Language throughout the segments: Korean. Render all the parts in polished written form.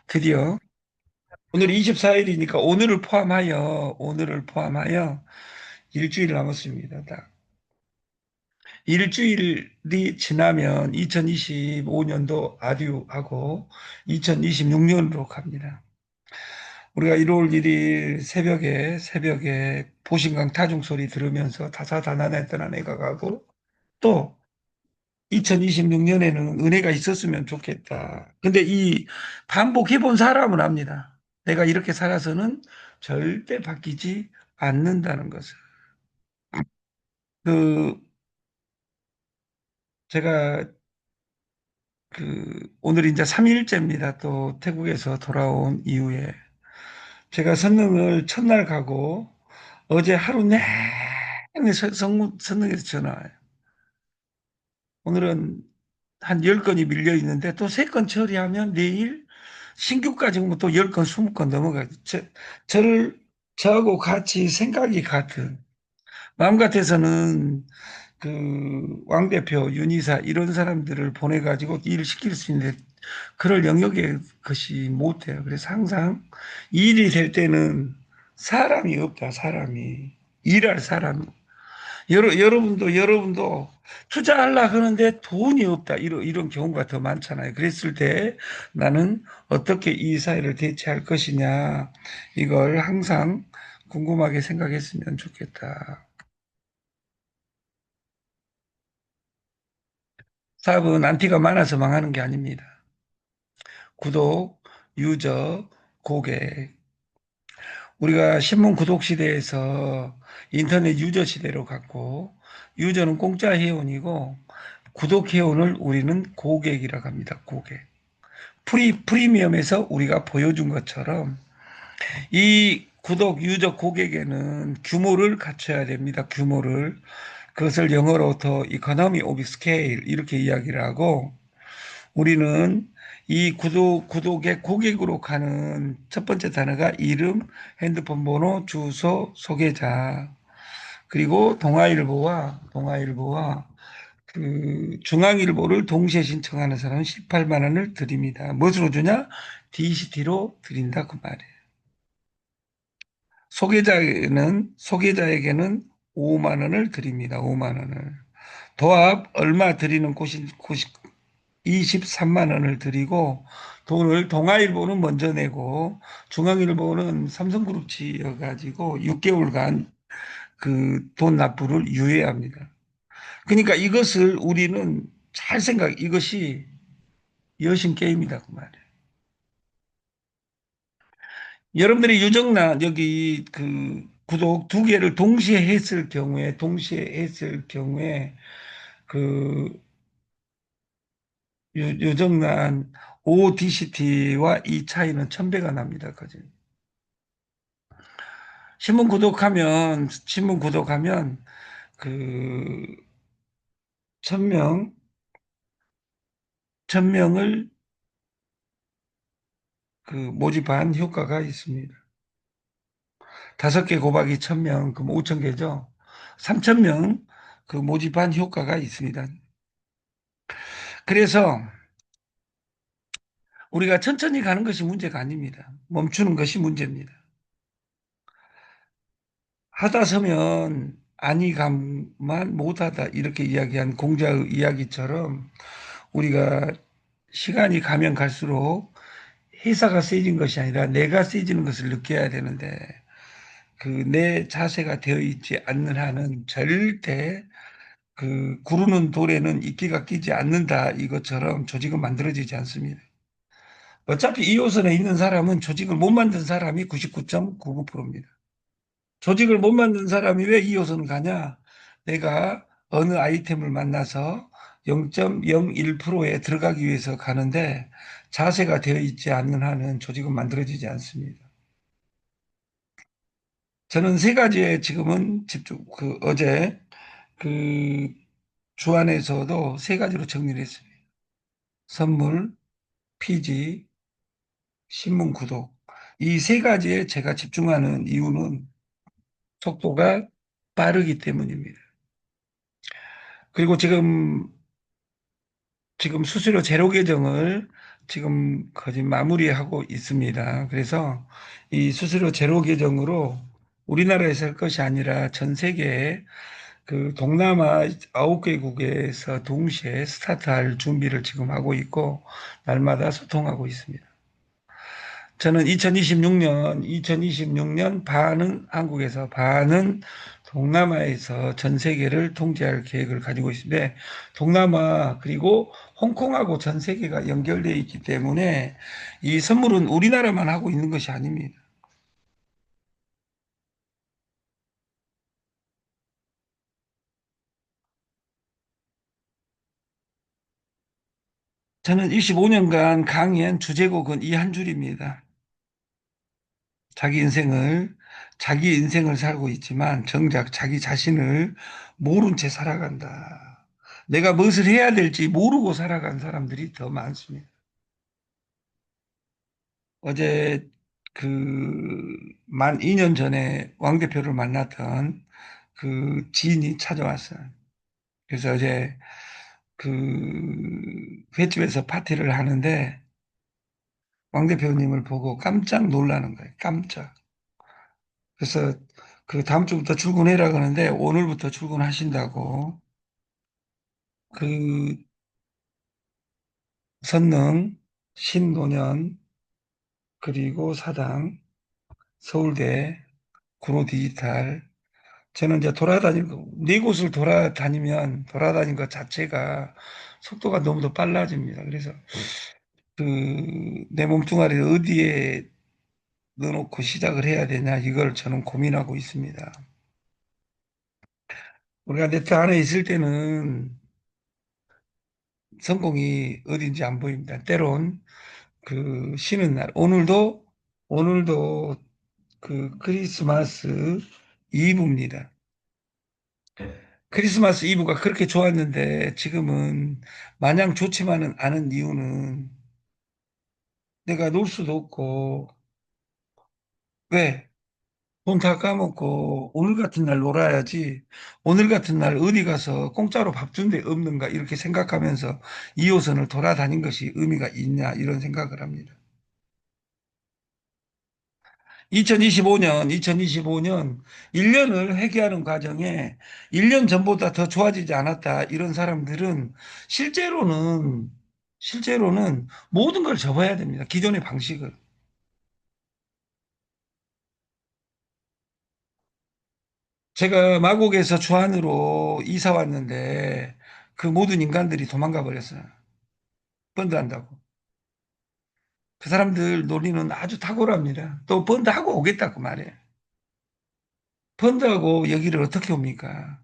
드디어 오늘 24일이니까 오늘을 포함하여 일주일 남았습니다. 딱. 일주일이 지나면 2025년도 아듀하고 2026년으로 갑니다. 우리가 1월 1일 새벽에 보신강 타종 소리 들으면서 다사다난했던 한 해가 가고 또 2026년에는 은혜가 있었으면 좋겠다. 근데 이 반복해 본 사람은 압니다. 내가 이렇게 살아서는 절대 바뀌지 않는다는 것을. 그, 제가 오늘 이제 3일째입니다. 또 태국에서 돌아온 이후에. 제가 선릉을 첫날 가고 어제 하루 내내 선릉에서 전화 와요. 오늘은 한 10건이 밀려 있는데 또 3건 처리하면 내일 신규까지 오면 또 10건, 20건 넘어가요. 저하고 같이 생각이 같은, 마음 같아서는 왕 대표, 윤이사 이런 사람들을 보내가지고 일을 시킬 수 있는데 그럴 영역의 것이 못해요. 그래서 항상 일이 될 때는 사람이 없다, 사람이. 일할 사람이. 여러분도 투자하려고 하는데 돈이 없다. 이런 경우가 더 많잖아요. 그랬을 때 나는 어떻게 이 사회를 대체할 것이냐. 이걸 항상 궁금하게 생각했으면 좋겠다. 사업은 안티가 많아서 망하는 게 아닙니다. 구독, 유저, 고객. 우리가 신문 구독 시대에서 인터넷 유저 시대로 갔고, 유저는 공짜 회원이고, 구독 회원을 우리는 고객이라고 합니다. 고객. 프리미엄에서 우리가 보여준 것처럼 이 구독 유저 고객에는 규모를 갖춰야 됩니다. 규모를. 그것을 영어로 더 이코노미 오브 스케일 이렇게 이야기를 하고 우리는 이 구독의 고객으로 가는 첫 번째 단어가 이름, 핸드폰 번호, 주소, 소개자. 그리고 동아일보와 중앙일보를 동시에 신청하는 사람은 18만 원을 드립니다. 무엇으로 주냐? DCT로 드린다 그 말이에요. 소개자에게는 5만 원을 드립니다. 5만 원을. 도합 얼마 드리는 곳이 23만 원을 드리고 돈을 동아일보는 먼저 내고 중앙일보는 삼성그룹치여 가지고 6개월간 그 돈 납부를 유예합니다. 그러니까 이것을 우리는 이것이 여신 게임이다 그 말이에요. 여러분들이 유정란 여기 구독 2개를 동시에 했을 경우에 그 유정란 ODCT와 이 차이는 1000배가 납니다. 그죠? 신문 구독하면 그 1000명, 1000명을 모집한 효과가 있습니다. 5개 곱하기 1000명, 그럼 5000개죠. 3000명 모집한 효과가 있습니다. 그래서 우리가 천천히 가는 것이 문제가 아닙니다. 멈추는 것이 문제입니다. 하다 서면 안이감만 못하다 이렇게 이야기한 공자의 이야기처럼 우리가 시간이 가면 갈수록 회사가 세진 것이 아니라 내가 세지는 것을 느껴야 되는데 내 자세가 되어 있지 않는 한은 절대 구르는 돌에는 이끼가 끼지 않는다 이것처럼 조직은 만들어지지 않습니다. 어차피 이 호선에 있는 사람은 조직을 못 만든 사람이 99.99%입니다. 조직을 못 만든 사람이 왜 이 호선을 가냐? 내가 어느 아이템을 만나서 0.01%에 들어가기 위해서 가는데 자세가 되어 있지 않는 한은 조직은 만들어지지 않습니다. 저는 3가지에 지금은 어제 그 주안에서도 3가지로 정리를 했습니다. 선물, 피지, 신문 구독. 이 3가지에 제가 집중하는 이유는 속도가 빠르기 때문입니다. 그리고 지금 수수료 제로 계정을 지금 거의 마무리하고 있습니다. 그래서 이 수수료 제로 계정으로 우리나라에서 할 것이 아니라 전 세계 그 동남아 9개국에서 동시에 스타트할 준비를 지금 하고 있고 날마다 소통하고 있습니다. 저는 2026년 반은 한국에서 반은 동남아에서 전 세계를 통제할 계획을 가지고 있는데 동남아 그리고 홍콩하고 전 세계가 연결되어 있기 때문에 이 선물은 우리나라만 하고 있는 것이 아닙니다. 저는 25년간 강의한 주제곡은 이 한 줄입니다. 자기 인생을, 자기 인생을 살고 있지만 정작 자기 자신을 모른 채 살아간다. 내가 무엇을 해야 될지 모르고 살아간 사람들이 더 많습니다. 어제 그 만 2년 전에 왕 대표를 만났던 그 지인이 찾아왔어요. 그래서 어제 그 횟집에서 파티를 하는데 왕 대표님을 보고 깜짝 놀라는 거예요. 깜짝. 그래서 그 다음 주부터 출근해라 그러는데 오늘부터 출근하신다고 그 선능, 신노년, 그리고 사당, 서울대, 구로디지털 저는 이제 네 곳을 돌아다닌 것 자체가 속도가 너무 더 빨라집니다. 그래서 그 내 몸뚱아리를 어디에 넣어놓고 시작을 해야 되냐 이걸 저는 고민하고 있습니다. 우리가 네트 안에 있을 때는 성공이 어딘지 안 보입니다. 때론 그 쉬는 날, 오늘도 그 크리스마스 이브입니다. 크리스마스 이브가 그렇게 좋았는데 지금은 마냥 좋지만은 않은 이유는 내가 놀 수도 없고, 왜? 돈 다 까먹고 오늘 같은 날 놀아야지 오늘 같은 날 어디 가서 공짜로 밥 준 데 없는가 이렇게 생각하면서 2호선을 돌아다닌 것이 의미가 있냐 이런 생각을 합니다. 2025년 1년을 회귀하는 과정에 1년 전보다 더 좋아지지 않았다. 이런 사람들은 실제로는, 실제로는 모든 걸 접어야 됩니다. 기존의 방식을. 제가 마곡에서 주안으로 이사 왔는데 그 모든 인간들이 도망가 버렸어요. 펀드 한다고. 그 사람들 논리는 아주 탁월합니다. 또 펀드 하고 오겠다고 말해요. 펀드하고 여기를 어떻게 옵니까?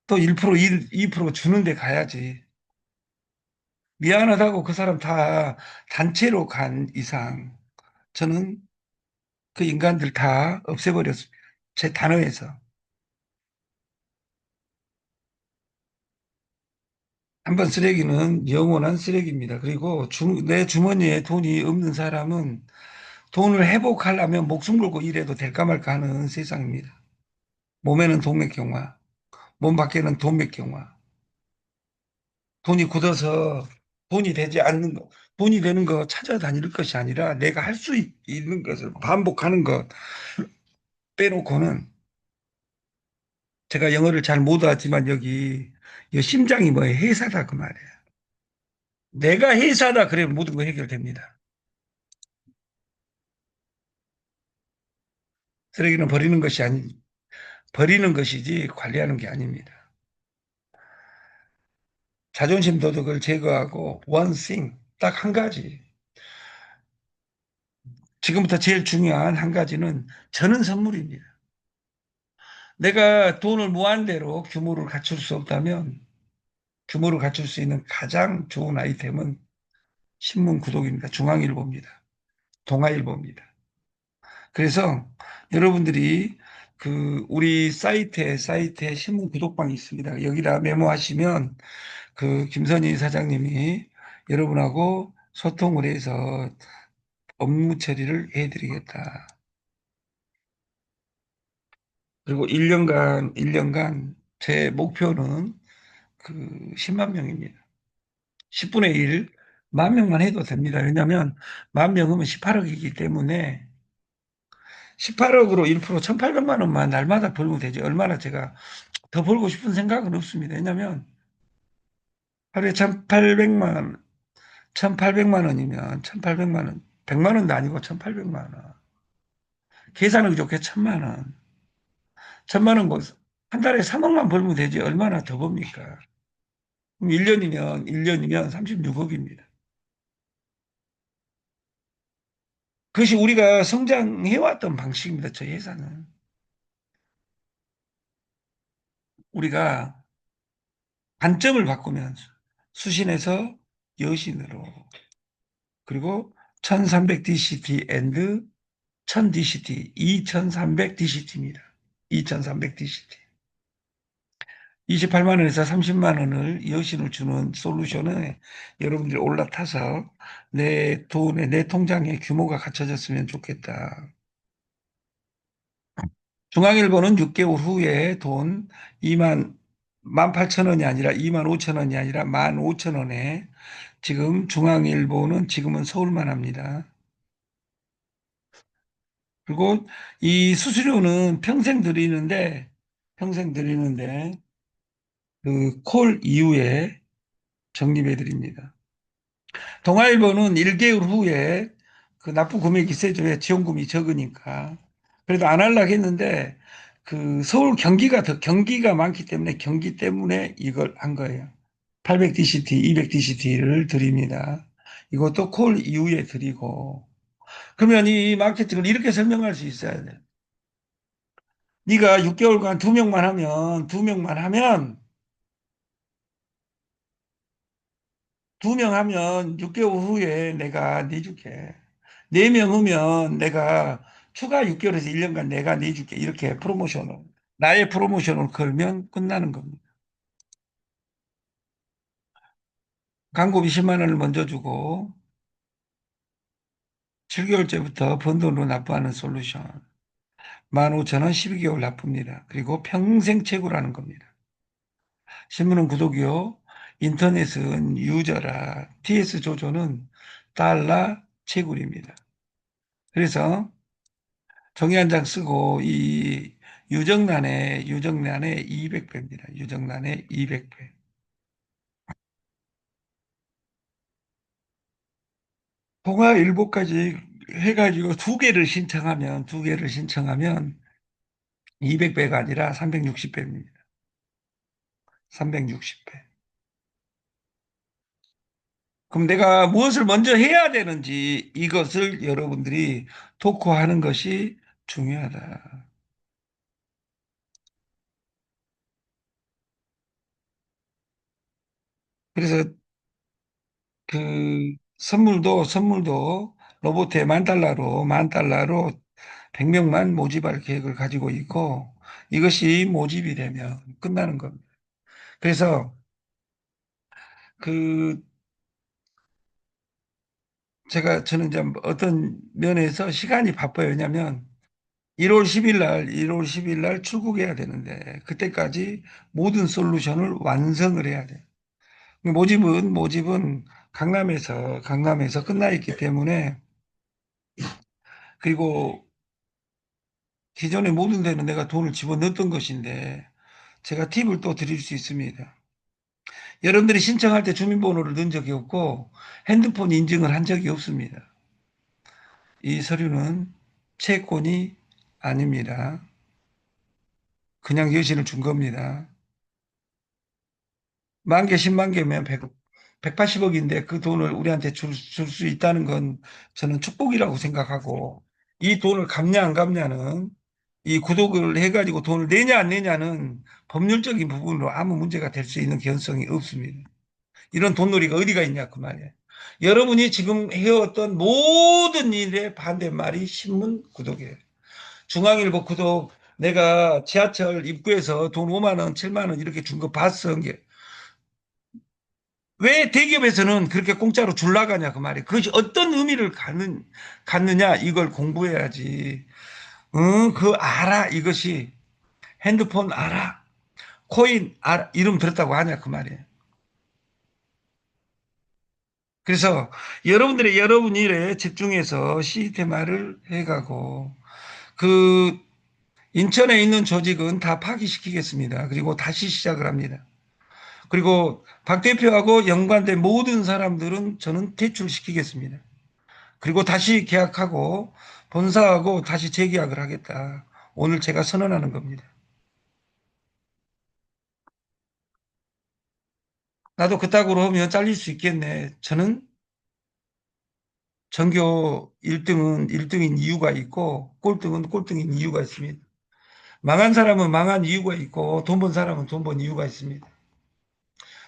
또 1%, 2% 주는데 가야지. 미안하다고 그 사람 다 단체로 간 이상 저는 그 인간들 다 없애버렸습니다. 제 단어에서. 한번 쓰레기는 영원한 쓰레기입니다. 그리고 내 주머니에 돈이 없는 사람은 돈을 회복하려면 목숨 걸고 일해도 될까 말까 하는 세상입니다. 몸에는 동맥경화, 몸 밖에는 동맥경화. 돈이 굳어서 돈이 되지 않는 거, 돈이 되는 거 찾아다닐 것이 아니라 내가 할 수 있는 것을 반복하는 것 빼놓고는 제가 영어를 잘 못하지만 이 심장이 뭐예요? 회사다 그 말이에요. 내가 회사다 그래 모든 거 해결됩니다. 쓰레기는 버리는 것이지 관리하는 게 아닙니다. 자존심 도덕을 제거하고 one thing 딱 한 가지. 지금부터 제일 중요한 한 가지는 저는 선물입니다. 내가 돈을 무한대로 규모를 갖출 수 없다면 규모를 갖출 수 있는 가장 좋은 아이템은 신문 구독입니다. 중앙일보입니다. 동아일보입니다. 그래서 여러분들이 그 우리 사이트에 신문 구독방이 있습니다. 여기다 메모하시면 그 김선희 사장님이 여러분하고 소통을 해서 업무 처리를 해드리겠다. 그리고 1년간 제 목표는 그 10만 명입니다. 10분의 1, 10,000명만 해도 됩니다. 왜냐하면 10,000명이면 18억이기 때문에 18억으로 1% 1,800만 원만 날마다 벌면 되지. 얼마나 제가 더 벌고 싶은 생각은 없습니다. 왜냐하면 하루에 1,800만 원, 1,800만 원이면 1,800만 원, 100만 원도 아니고 1,800만 원. 계산하기 좋게 1,000만 원. 1,000만 원, 뭐, 한 달에 3억만 벌면 되지. 얼마나 더 법니까? 그럼 1년이면 36억입니다. 그것이 우리가 성장해왔던 방식입니다. 저희 회사는. 우리가 관점을 바꾸면 수신에서 여신으로, 그리고 1300DCT 앤드 1000DCT, 2300DCT입니다. 2300DCT. 28만 원에서 30만 원을 여신을 주는 솔루션에 여러분들이 올라타서 내 돈에, 내 통장의 규모가 갖춰졌으면 좋겠다. 중앙일보는 6개월 후에 돈 2만, 18,000원이 아니라 2만 5천 원이 아니라 15,000원에 지금 중앙일보는 지금은 서울만 합니다. 그리고 이 수수료는 평생 드리는데 그 콜 이후에 적립해 드립니다. 동아일보는 1개월 후에 그 납부 금액이 세죠. 왜 지원금이 적으니까. 그래도 안 하려고 했는데 그 서울 경기가 많기 때문에 경기 때문에 이걸 한 거예요. 800DCT, 200DCT를 드립니다. 이것도 콜 이후에 드리고. 그러면 이 마케팅을 이렇게 설명할 수 있어야 돼. 네가 6개월간 2명 하면 6개월 후에 내가 내줄게. 4명 오면 내가 추가 6개월에서 1년간 내가 내줄게. 이렇게 나의 프로모션을 걸면 끝나는 겁니다. 광고비 10만 원을 먼저 주고 7개월째부터 번 돈으로 납부하는 솔루션. 15,000원 12개월 납부입니다. 그리고 평생 채굴하는 겁니다. 신문은 구독이요. 인터넷은 유저라. TS 조조는 달러 채굴입니다. 그래서 종이 한 장 쓰고 이 유정란에 200배입니다. 유정란에 200배. 통화일보까지 해가지고 두 개를 신청하면 200배가 아니라 360배입니다. 360배. 그럼 내가 무엇을 먼저 해야 되는지 이것을 여러분들이 토크하는 것이 중요하다. 그래서 그 선물도 로봇에 10,000달러로 100명만 모집할 계획을 가지고 있고 이것이 모집이 되면 끝나는 겁니다. 그래서 그 저는 이제 어떤 면에서 시간이 바빠요. 왜냐하면 1월 10일 날 출국해야 되는데 그때까지 모든 솔루션을 완성을 해야 돼요. 모집은 강남에서 끝나 있기 때문에 그리고 기존의 모든 데는 내가 돈을 집어넣었던 것인데 제가 팁을 또 드릴 수 있습니다. 여러분들이 신청할 때 주민번호를 넣은 적이 없고 핸드폰 인증을 한 적이 없습니다. 이 서류는 채권이 아닙니다. 그냥 여신을 준 겁니다. 10,000개, 10만 개면 180억인데 그 돈을 우리한테 줄 수 있다는 건 저는 축복이라고 생각하고 이 돈을 갚냐 안 갚냐는 이 구독을 해가지고 돈을 내냐 안 내냐는 법률적인 부분으로 아무 문제가 될 수 있는 개연성이 없습니다. 이런 돈놀이가 어디가 있냐 그 말이에요. 여러분이 지금 해왔던 모든 일의 반대말이 신문 구독이에요. 중앙일보 구독 내가 지하철 입구에서 돈 5만 원, 7만 원 이렇게 준 거 봤어. 왜 대기업에서는 그렇게 공짜로 줄 나가냐 그 말이에요. 그것이 어떤 의미를 갖느냐 이걸 공부해야지. 그 알아 이것이 핸드폰 알아 코인 알아 이름 들었다고 하냐 그 말이에요. 그래서 여러분들의 여러분 일에 집중해서 시스템화를 해가고 그 인천에 있는 조직은 다 파기시키겠습니다. 그리고 다시 시작을 합니다. 그리고 박 대표하고 연관된 모든 사람들은 저는 퇴출시키겠습니다. 그리고 다시 계약하고 본사하고 다시 재계약을 하겠다. 오늘 제가 선언하는 겁니다. 나도 그따구로 하면 잘릴 수 있겠네. 저는 전교 1등은 1등인 이유가 있고 꼴등은 꼴등인 이유가 있습니다. 망한 사람은 망한 이유가 있고 돈 번 사람은 돈 번 이유가 있습니다.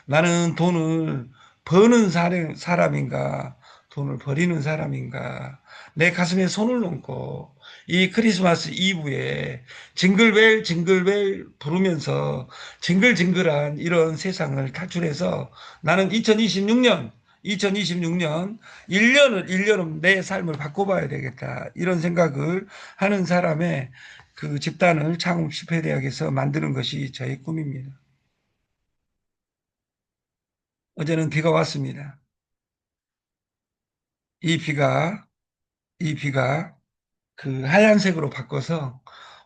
나는 돈을 버는 사람인가, 돈을 버리는 사람인가, 내 가슴에 손을 얹고 이 크리스마스 이브에 징글벨 징글벨 부르면서 징글징글한 이런 세상을 탈출해서 나는 2026년 1년은 내 삶을 바꿔봐야 되겠다. 이런 생각을 하는 사람의 그 집단을 창업집회대학에서 만드는 것이 저의 꿈입니다. 어제는 비가 왔습니다. 이 비가, 이 비가 그 하얀색으로 바꿔서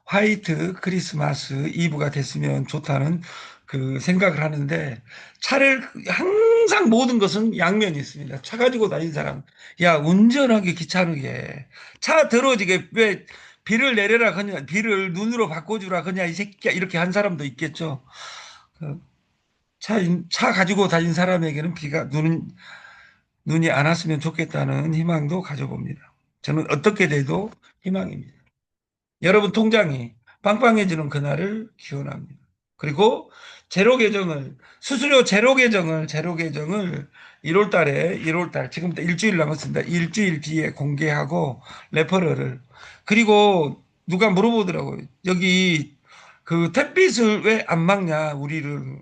화이트 크리스마스 이브가 됐으면 좋다는 그 생각을 하는데 차를 항상 모든 것은 양면이 있습니다. 차 가지고 다니는 사람, 야, 운전하기 귀찮게 차 더러워지게 왜 비를 내려라 그냥 비를 눈으로 바꿔주라 그냥 이 새끼야 이렇게 한 사람도 있겠죠. 그 차, 차 가지고 다니는 사람에게는 비가 눈이 안 왔으면 좋겠다는 희망도 가져봅니다. 저는 어떻게 돼도 희망입니다. 여러분 통장이 빵빵해지는 그날을 기원합니다. 그리고 제로 계정을 1월 달에, 1월 달, 지금부터 일주일 남았습니다. 일주일 뒤에 공개하고, 레퍼럴을. 그리고 누가 물어보더라고요. 여기 그 햇빛을 왜 안 막냐, 우리를.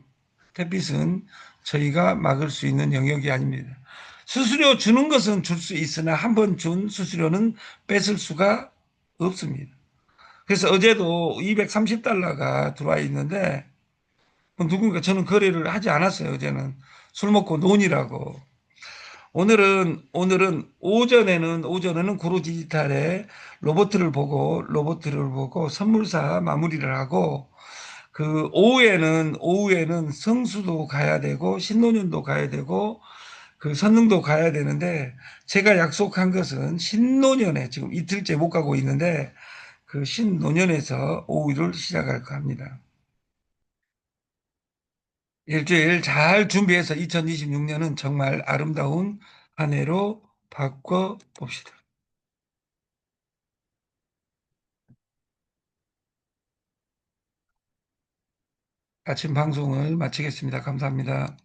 햇빛은 저희가 막을 수 있는 영역이 아닙니다. 수수료 주는 것은 줄 수 있으나 한 번 준 수수료는 뺏을 수가 없습니다. 그래서 어제도 230달러가 들어와 있는데 누군가 저는 거래를 하지 않았어요. 어제는 술 먹고 논이라고. 오늘은 오전에는 구로 디지털에 로버트를 보고 선물사 마무리를 하고 그 오후에는 성수도 가야 되고 신논현도 가야 되고 그 선릉도 가야 되는데 제가 약속한 것은 신논현에 지금 이틀째 못 가고 있는데 그 신논현에서 오후를 시작할까 합니다. 일주일 잘 준비해서 2026년은 정말 아름다운 한 해로 바꿔 봅시다. 아침 방송을 마치겠습니다. 감사합니다.